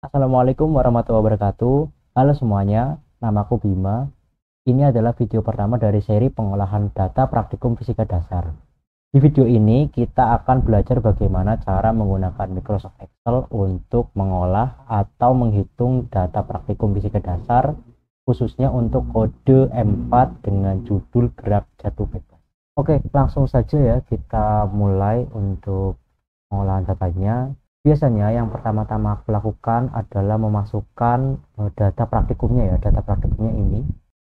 Assalamualaikum warahmatullahi wabarakatuh. Halo semuanya, namaku Bima. Ini adalah video pertama dari seri pengolahan data praktikum fisika dasar. Di video ini kita akan belajar bagaimana cara menggunakan Microsoft Excel untuk mengolah atau menghitung data praktikum fisika dasar, khususnya untuk kode M4 dengan judul gerak jatuh bebas. Oke, langsung saja ya kita mulai untuk pengolahan datanya. Biasanya yang pertama-tama aku lakukan adalah memasukkan data praktikumnya ya. Data praktikumnya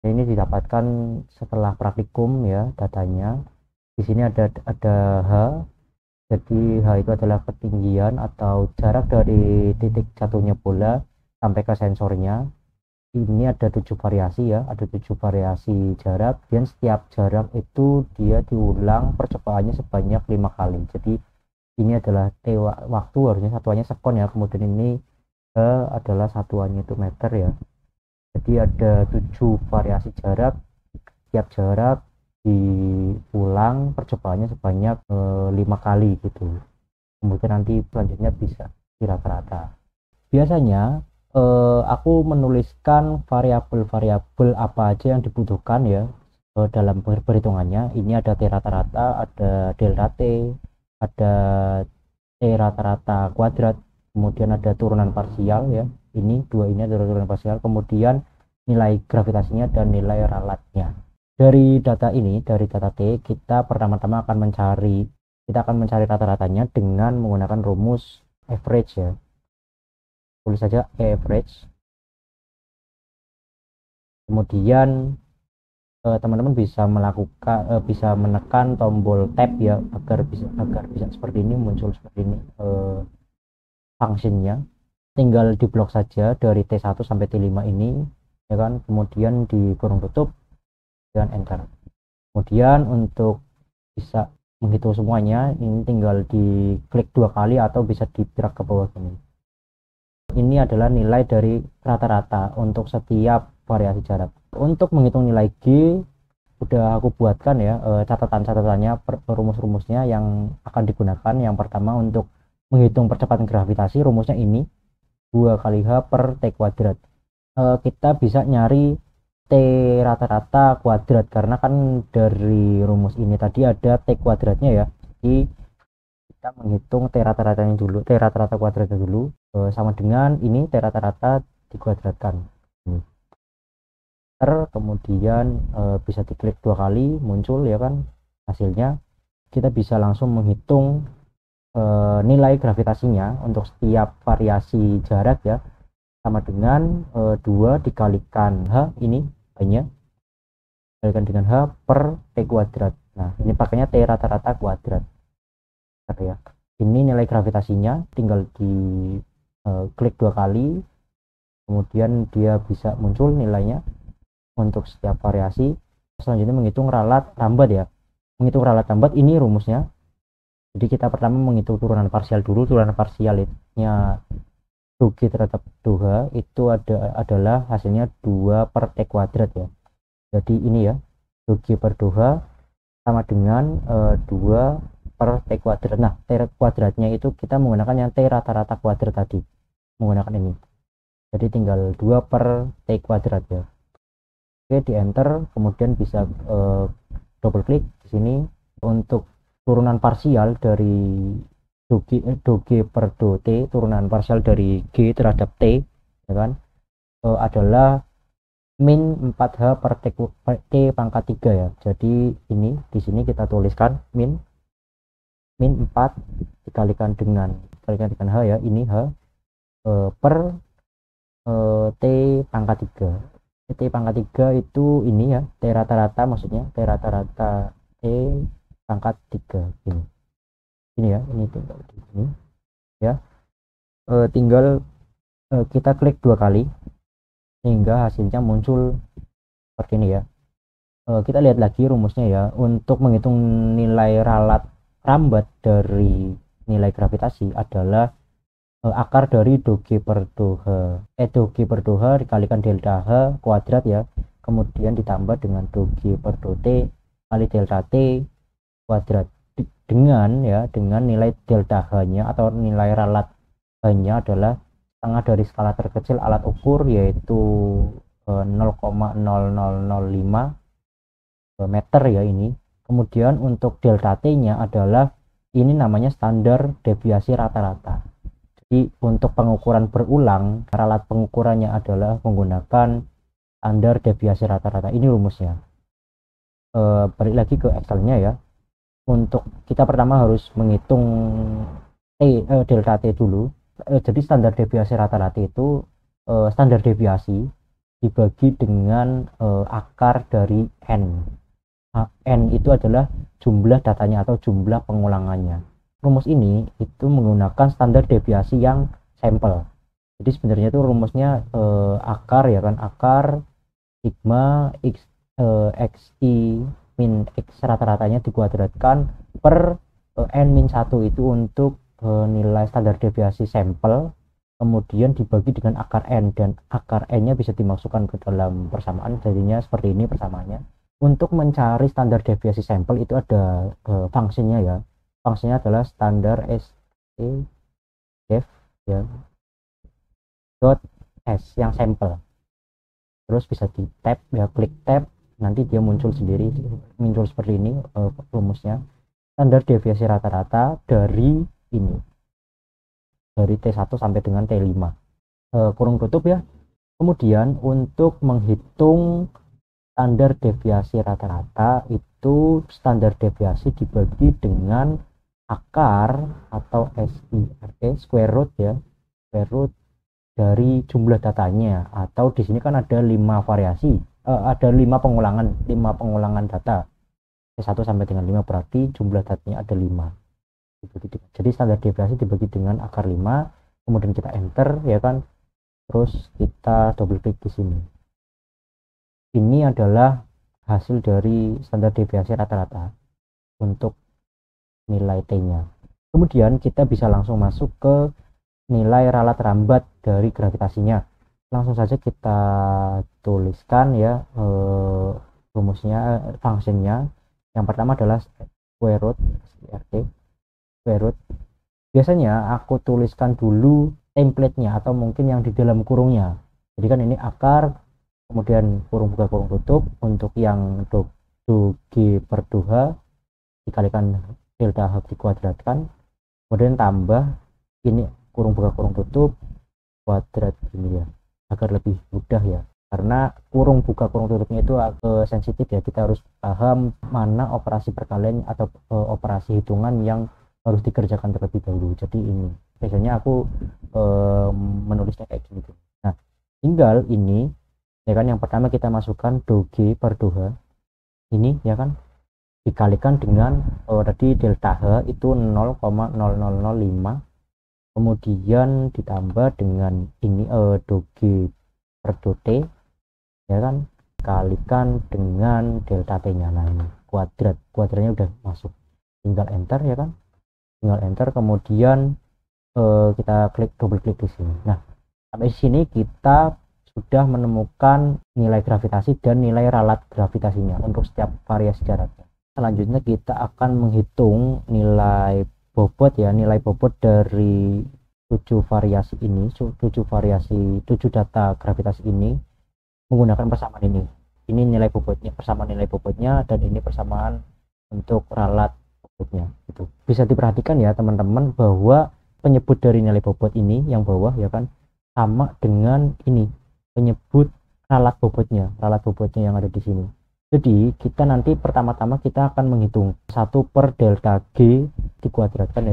ini didapatkan setelah praktikum ya datanya. Di sini ada H. Jadi H itu adalah ketinggian atau jarak dari titik jatuhnya bola sampai ke sensornya. Ini ada 7 variasi ya, ada 7 variasi jarak, dan setiap jarak itu dia diulang percobaannya sebanyak 5 kali. Jadi ini adalah waktu, harusnya satuannya sekon ya, kemudian ini adalah satuannya itu meter ya. Jadi ada 7 variasi jarak, tiap jarak diulang percobaannya sebanyak 5 kali gitu, kemudian nanti selanjutnya bisa di rata-rata. Biasanya aku menuliskan variabel-variabel apa aja yang dibutuhkan ya dalam perhitungannya. Ini ada T rata-rata, ada delta T, ada T rata-rata kuadrat, kemudian ada turunan parsial ya. Ini adalah turunan parsial, kemudian nilai gravitasinya dan nilai ralatnya. Dari data ini, dari data T, kita pertama-tama akan mencari rata-ratanya dengan menggunakan rumus average ya. Tulis saja average. Kemudian teman-teman bisa bisa menekan tombol tab ya agar bisa seperti ini, muncul seperti ini fungsinya. Tinggal diblok saja dari T1 sampai T5 ini ya kan, kemudian di kurung tutup dan enter. Kemudian untuk bisa menghitung semuanya, ini tinggal diklik 2 kali atau bisa di drag ke bawah ini. Ini adalah nilai dari rata-rata untuk setiap variasi jarak. Untuk menghitung nilai G udah aku buatkan ya catatan-catatannya, rumus-rumusnya yang akan digunakan. Yang pertama, untuk menghitung percepatan gravitasi, rumusnya ini 2 kali H per T kuadrat. Kita bisa nyari T rata-rata kuadrat karena kan dari rumus ini tadi ada T kuadratnya ya. Jadi kita menghitung T rata-ratanya dulu, T rata-rata kuadratnya dulu, sama dengan ini T rata-rata dikuadratkan ini. Kemudian bisa diklik 2 kali, muncul ya kan hasilnya. Kita bisa langsung menghitung nilai gravitasinya untuk setiap variasi jarak ya, sama dengan 2 dikalikan H, ini hanya dikalikan dengan H per T kuadrat. Nah ini pakainya T rata-rata kuadrat ya. Ini nilai gravitasinya, tinggal di klik 2 kali, kemudian dia bisa muncul nilainya untuk setiap variasi. Selanjutnya menghitung ralat rambat ya. Menghitung ralat rambat ini rumusnya. Jadi kita pertama menghitung turunan parsial dulu. Turunan parsialnya G terhadap 2 itu adalah hasilnya 2 per T kuadrat ya. Jadi ini ya, G per 2 sama dengan 2 per T kuadrat. Nah T kuadratnya itu kita menggunakan yang T rata-rata kuadrat tadi, menggunakan ini. Jadi tinggal 2 per T kuadrat ya. Oke, di enter, kemudian bisa double klik di sini. Untuk turunan parsial dari G per do T, turunan parsial dari G terhadap T ya kan, adalah min 4H per T pangkat 3 ya. Jadi ini di sini kita tuliskan min 4 dikalikan dengan H ya, ini H per T pangkat 3. T pangkat 3 itu ini ya, T rata-rata, maksudnya T rata-rata T pangkat 3 ini ya, ini tinggal di sini ya. Tinggal kita klik 2 kali sehingga hasilnya muncul seperti ini ya. Kita lihat lagi rumusnya ya. Untuk menghitung nilai ralat rambat dari nilai gravitasi adalah akar dari do G per do H dikalikan delta H kuadrat ya, kemudian ditambah dengan do G per do T kali delta T kuadrat, dengan nilai delta H nya atau nilai ralat H nya adalah setengah dari skala terkecil alat ukur, yaitu 0,0005 meter ya ini. Kemudian untuk delta T nya adalah ini namanya standar deviasi rata-rata. Jadi untuk pengukuran berulang, alat pengukurannya adalah menggunakan standar deviasi rata-rata. Ini rumusnya. Balik lagi ke Excel-nya ya. Untuk kita pertama harus menghitung delta T dulu. Jadi standar deviasi rata-rata itu standar deviasi dibagi dengan akar dari N. N itu adalah jumlah datanya atau jumlah pengulangannya. Rumus ini itu menggunakan standar deviasi yang sampel. Jadi sebenarnya itu rumusnya akar ya kan, akar sigma x xi min x rata-ratanya dikuadratkan per n min 1 itu untuk nilai standar deviasi sampel, kemudian dibagi dengan akar n, dan akar n nya bisa dimasukkan ke dalam persamaan, jadinya seperti ini persamaannya. Untuk mencari standar deviasi sampel itu ada fungsinya ya. Fungsinya adalah standar def ya dot s yang sampel. Terus bisa di tab ya, klik tab, nanti dia muncul sendiri, muncul seperti ini rumusnya. Standar deviasi rata-rata dari ini, dari T1 sampai dengan T5, kurung tutup ya. Kemudian untuk menghitung standar deviasi rata-rata itu standar deviasi dibagi dengan akar atau square root ya, square root dari jumlah datanya, atau di sini kan ada 5 variasi, ada 5 pengulangan data T1 sampai dengan 5, berarti jumlah datanya ada 5. Jadi standar deviasi dibagi dengan akar 5, kemudian kita enter ya kan, terus kita double klik di sini. Ini adalah hasil dari standar deviasi rata-rata untuk nilai T-nya. Kemudian kita bisa langsung masuk ke nilai ralat rambat dari gravitasinya. Langsung saja kita tuliskan ya rumusnya, fungsinya. Yang pertama adalah square root, square root. Biasanya aku tuliskan dulu template-nya atau mungkin yang di dalam kurungnya. Jadi kan ini akar, kemudian kurung buka kurung tutup, untuk yang do G per 2 dikalikan delta H dikuadratkan, kemudian tambah ini kurung buka kurung tutup kuadrat ini ya, agar lebih mudah ya, karena kurung buka kurung tutupnya itu sensitif ya, kita harus paham mana operasi perkalian atau operasi hitungan yang harus dikerjakan terlebih dahulu. Jadi ini biasanya aku menulisnya kayak gini. Nah, tinggal ini ya kan, yang pertama kita masukkan do G per 2 ini ya kan, dikalikan dengan tadi delta H itu 0,0005, kemudian ditambah dengan ini do G per do T ya kan, kalikan dengan delta T nya. Nah ini kuadratnya udah masuk, tinggal enter ya kan, tinggal enter, kemudian kita double klik di sini. Nah, sampai sini kita sudah menemukan nilai gravitasi dan nilai ralat gravitasinya untuk setiap variasi jaraknya. Selanjutnya kita akan menghitung nilai bobot ya, nilai bobot dari 7 variasi ini, 7 data gravitasi ini menggunakan persamaan ini. Ini nilai bobotnya, persamaan nilai bobotnya, dan ini persamaan untuk ralat bobotnya. Itu bisa diperhatikan ya teman-teman, bahwa penyebut dari nilai bobot ini yang bawah ya kan sama dengan ini penyebut ralat bobotnya yang ada di sini. Jadi kita nanti pertama-tama kita akan menghitung 1 per delta G dikuadratkan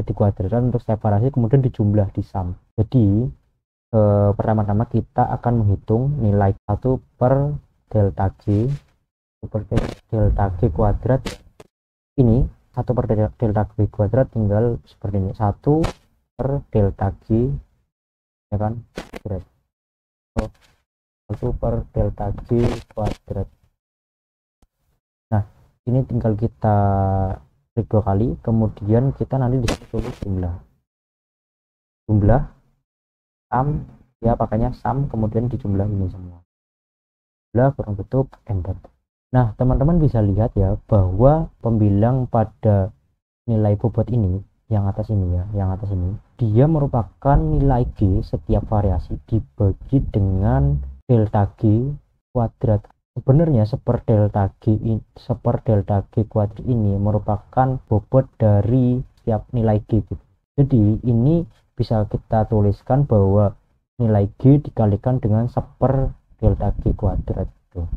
untuk setiap variasi, kemudian dijumlah di sum. Jadi pertama-tama kita akan menghitung nilai 1 per delta G kuadrat. Ini 1 per delta G kuadrat tinggal seperti ini, 1 per delta G ya kan, 1 per delta G kuadrat. Nah, ini tinggal kita klik 2 kali, kemudian kita nanti disitu tulis jumlah sum ya, pakainya sum, kemudian dijumlah ini semua, jumlah kurang tutup enter. Nah, teman-teman bisa lihat ya bahwa pembilang pada nilai bobot ini yang atas ini ya, yang atas ini, dia merupakan nilai G setiap variasi dibagi dengan delta G kuadrat. Sebenarnya delta G kuadrat ini merupakan bobot dari setiap nilai G gitu. Jadi ini bisa kita tuliskan bahwa nilai G dikalikan dengan delta G kuadrat gitu.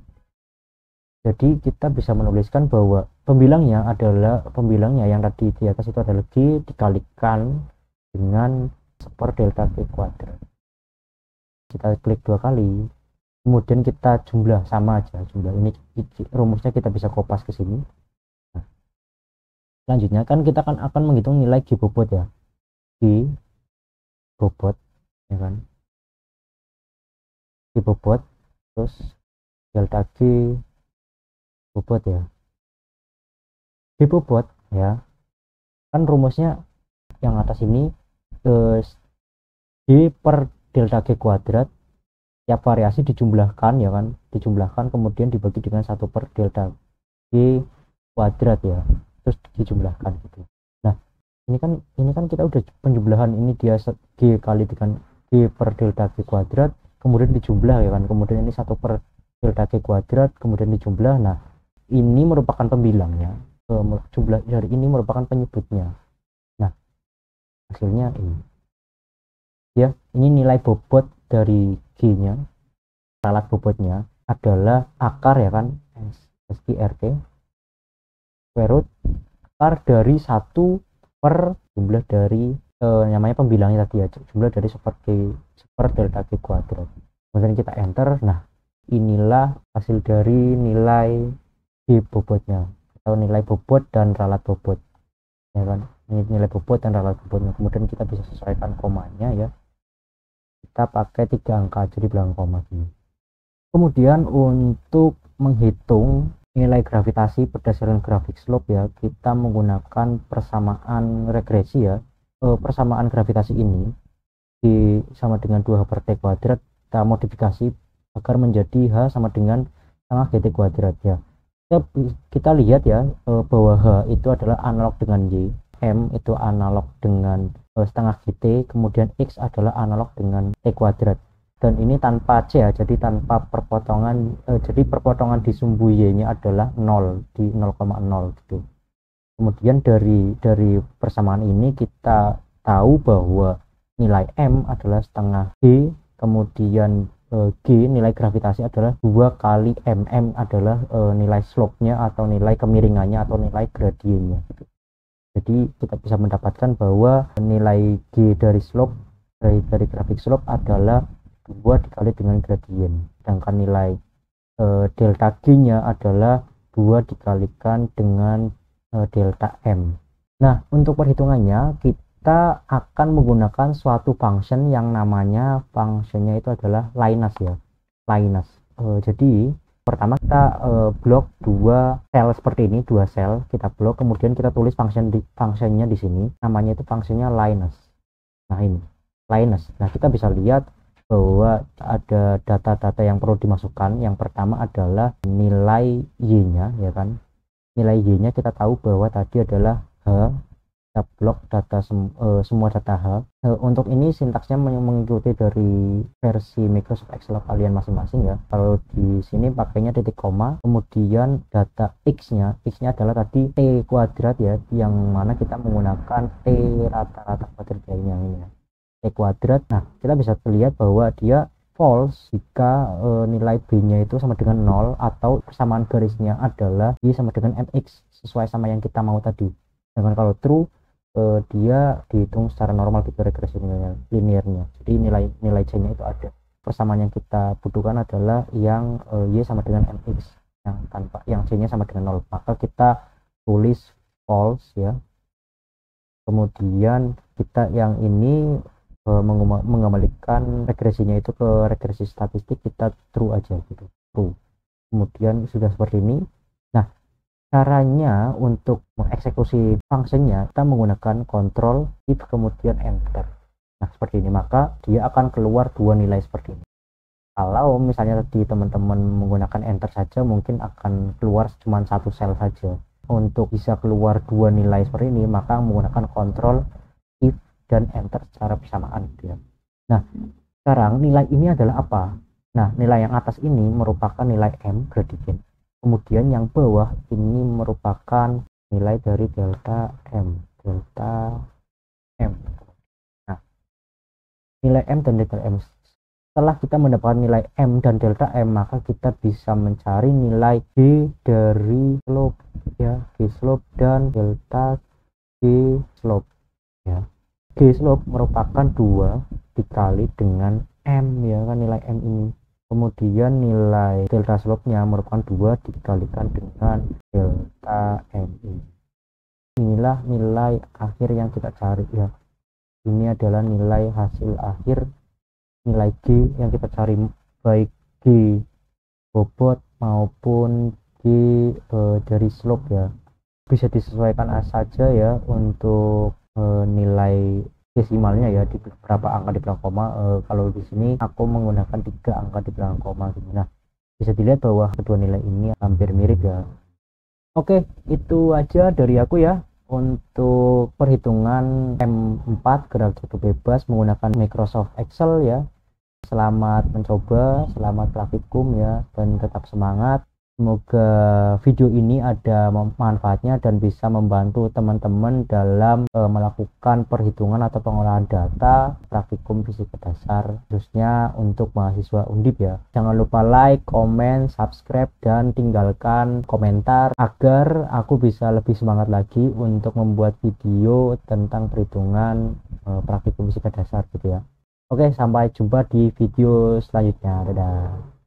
Jadi kita bisa menuliskan bahwa pembilangnya yang tadi di atas itu adalah G dikalikan dengan delta G kuadrat. Kita klik 2 kali, kemudian kita jumlah, sama aja jumlah ini, rumusnya kita bisa kopas ke sini. Nah, selanjutnya kan kita akan menghitung nilai G bobot ya, G bobot ya kan, G bobot terus delta G bobot ya, G bobot ya kan rumusnya yang atas ini, G per delta G kuadrat tiap variasi dijumlahkan ya kan, kemudian dibagi dengan 1 per delta G kuadrat ya, terus dijumlahkan gitu. Nah ini kan kita udah penjumlahan, ini dia G kali dengan G per delta G kuadrat, kemudian dijumlah ya kan, kemudian ini 1 per delta G kuadrat, kemudian dijumlah. Nah ini merupakan pembilangnya, jumlah dari ini merupakan penyebutnya. Nah hasilnya ini ya, ini nilai bobot dari G nya, ralat bobotnya adalah akar ya kan, SQRT square root akar dari 1 per jumlah dari namanya pembilangnya tadi ya, jumlah dari super delta G kuadrat. Kemudian kita enter. Nah inilah hasil dari nilai G bobotnya, atau nilai bobot dan ralat bobot ya kan, ini nilai bobot dan ralat bobotnya. Kemudian kita bisa sesuaikan komanya ya, kita pakai 3 angka jadi belakang koma gini. Kemudian untuk menghitung nilai gravitasi berdasarkan grafik slope ya, kita menggunakan persamaan regresi ya. Persamaan gravitasi ini sama dengan 2H per T kuadrat, kita modifikasi agar menjadi H sama dengan setengah GT kuadrat ya. Kita lihat ya, bahwa H itu adalah analog dengan Y, M itu analog dengan setengah GT, kemudian X adalah analog dengan T kuadrat, dan ini tanpa C ya, jadi tanpa perpotongan, jadi perpotongan di sumbu Y nya adalah 0, di 0,0 gitu. Kemudian dari persamaan ini kita tahu bahwa nilai M adalah setengah G, kemudian G nilai gravitasi adalah 2 kali M adalah nilai slope-nya atau nilai kemiringannya atau nilai gradiennya gitu. Jadi kita bisa mendapatkan bahwa nilai G dari slope, dari grafik slope adalah 2 dikali dengan gradien, sedangkan nilai delta G nya adalah 2 dikalikan dengan delta M. Nah untuk perhitungannya kita akan menggunakan suatu function yang namanya functionnya itu adalah Linus ya, Linus. Jadi pertama kita blok 2 sel seperti ini, 2 sel kita blok, kemudian kita tulis functionnya di sini, namanya itu functionnya Linus. Nah ini Linus. Nah kita bisa lihat bahwa ada data-data yang perlu dimasukkan. Yang pertama adalah nilai Y-nya ya kan, nilai Y-nya kita tahu bahwa tadi adalah H, kita blok data semua data H. Untuk ini sintaksnya mengikuti dari versi Microsoft Excel kalian masing-masing ya. Kalau di sini pakainya titik koma, kemudian data X-nya adalah tadi T kuadrat ya, yang mana kita menggunakan T rata-rata kuadrat lainnya ini ya, T kuadrat. Nah kita bisa lihat bahwa dia false jika nilai B-nya itu sama dengan 0, atau persamaan garisnya adalah Y sama dengan MX sesuai sama yang kita mau tadi. Sedangkan kalau true, dia dihitung secara normal gitu regresi linearnya. Jadi nilai C-nya itu ada. Persamaan yang kita butuhkan adalah yang Y sama dengan MX, yang C-nya sama dengan 0. Maka kita tulis false ya. Kemudian kita yang ini mengembalikan regresinya itu ke regresi statistik, kita true aja gitu, true. Kemudian sudah seperti ini. Nah caranya untuk mengeksekusi fungsinya, kita menggunakan control if kemudian enter. Nah seperti ini, maka dia akan keluar 2 nilai seperti ini. Kalau misalnya tadi teman-teman menggunakan enter saja, mungkin akan keluar cuma 1 sel saja. untuk bisa keluar dua nilai seperti ini, maka menggunakan kontrol shift dan enter secara bersamaan gitu ya. Nah, sekarang nilai ini adalah apa? Nah, nilai yang atas ini merupakan nilai M gradient. Kemudian yang bawah ini merupakan nilai dari delta M. Nah, nilai M dan delta M. Setelah kita mendapatkan nilai M dan delta M, maka kita bisa mencari nilai G dari slope ya, G slope dan delta G slope ya. G slope merupakan 2 dikali dengan M ya kan, nilai M ini. Kemudian nilai delta slope-nya merupakan 2 dikalikan dengan delta M ini. Inilah nilai akhir yang kita cari ya. Ini adalah nilai hasil akhir, nilai G yang kita cari, baik G bobot maupun G dari slope ya. Bisa disesuaikan saja ya untuk nilai desimalnya ya, di beberapa angka di belakang koma. Kalau di sini aku menggunakan 3 angka di belakang koma gitu. Nah, bisa dilihat bahwa kedua nilai ini hampir mirip ya. Oke, itu aja dari aku ya untuk perhitungan M4 gerak jatuh bebas menggunakan Microsoft Excel ya. Selamat mencoba, selamat praktikum ya, dan tetap semangat. Semoga video ini ada manfaatnya dan bisa membantu teman-teman dalam melakukan perhitungan atau pengolahan data praktikum fisika dasar, khususnya untuk mahasiswa Undip ya. Jangan lupa like, komen, subscribe, dan tinggalkan komentar agar aku bisa lebih semangat lagi untuk membuat video tentang perhitungan praktikum fisika dasar gitu ya. Oke, sampai jumpa di video selanjutnya. Dadah.